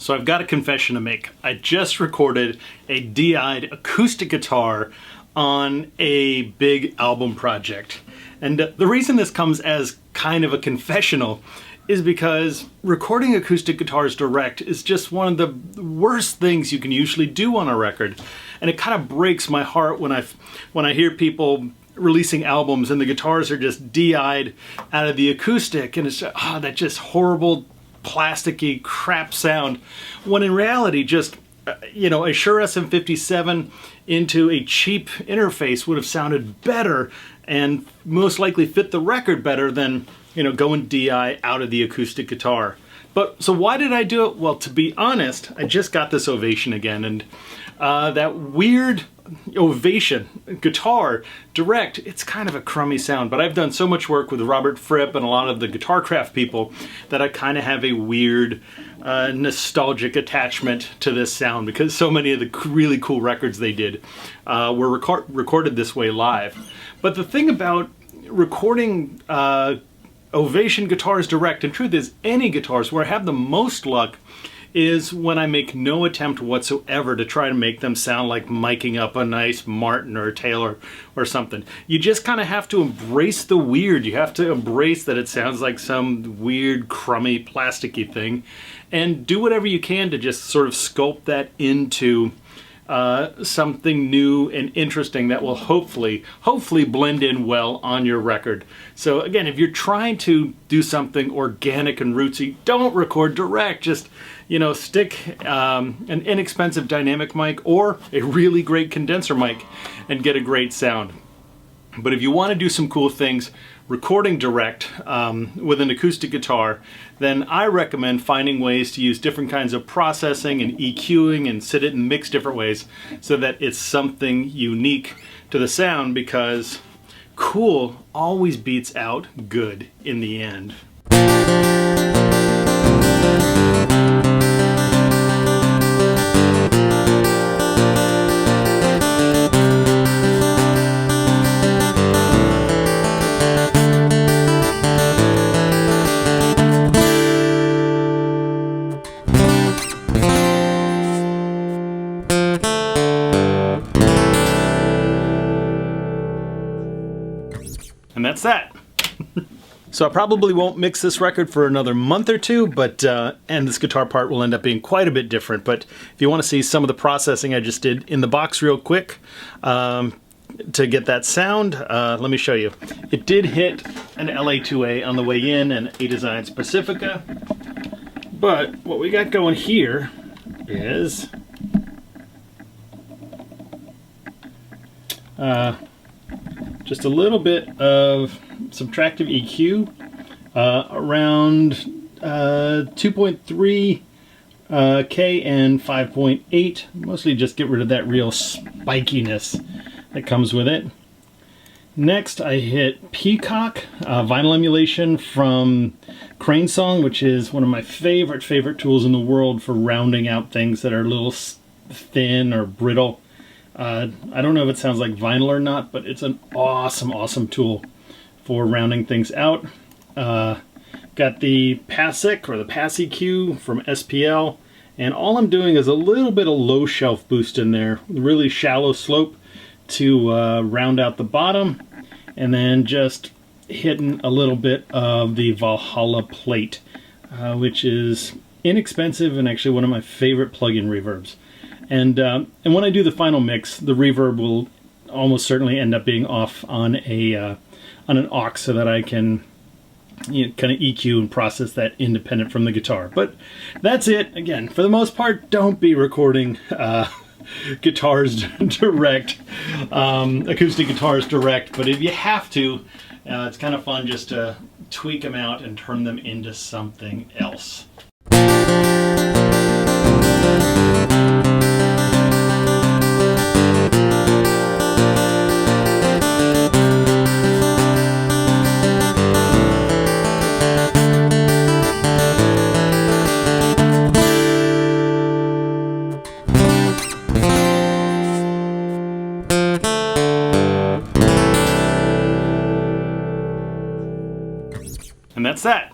So I've got a confession to make. I just recorded a DI'd acoustic guitar on a big album project. And the reason this comes as kind of a confessional is because recording acoustic guitars direct is just one of the worst things you can usually do on a record. And it kind of breaks my heart when I hear people releasing albums and the guitars are just DI'd out of the acoustic, and it's that just horrible plasticky crap sound, when in reality just a Shure SM57 into a cheap interface would have sounded better and most likely fit the record better than going DI out of the acoustic guitar. But so why did I do it? Well, to be honest, I just got this Ovation again, and that weird Ovation guitar direct, it's kind of a crummy sound, but I've done so much work with Robert Fripp and a lot of the guitar craft people that I kind of have a weird nostalgic attachment to this sound, because so many of the really cool records they did were recorded this way live. But the thing about recording Ovation guitars direct, and truth is any guitars, where I have the most luck is when I make no attempt whatsoever to try to make them sound like miking up a nice Martin or Taylor or something. You just kind of have to embrace the weird. You have to embrace that it sounds like some weird, crummy, plasticky thing, and do whatever you can to just sort of sculpt that into something new and interesting that will hopefully blend in well on your record. So again, if you're trying to do something organic and rootsy, don't record direct. Just stick an inexpensive dynamic mic or a really great condenser mic and get a great sound. But if you want to do some cool things recording direct with an acoustic guitar, then I recommend finding ways to use different kinds of processing and EQing and sit it and mix different ways so that it's something unique to the sound, because cool always beats out good in the end. And that's that. So I probably won't mix this record for another month or two, but and this guitar part will end up being quite a bit different. But if you want to see some of the processing I just did in the box real quick to get that sound, let me show you. It did hit an LA2A on the way in and A Designs Pacifica, but what we got going here is just a little bit of subtractive EQ, around 2.3 K and 5.8, mostly just get rid of that real spikiness that comes with it. Next I hit Peacock, vinyl emulation from Crane Song, which is one of my favorite tools in the world for rounding out things that are a little thin or brittle. I don't know if it sounds like vinyl or not, but it's an awesome tool for rounding things out. Got the PASIC or the Pass EQ from SPL, and all I'm doing is a little bit of low shelf boost in there, really shallow slope to round out the bottom, and then just hitting a little bit of the Valhalla plate, which is inexpensive and actually one of my favorite plug-in reverbs. And when I do the final mix, the reverb will almost certainly end up being off on an aux, so that I can kind of EQ and process that independent from the guitar. But that's it. Again, for the most part, don't be recording guitars direct, acoustic guitars direct. But if you have to, it's kind of fun just to tweak them out and turn them into something else. And that's that.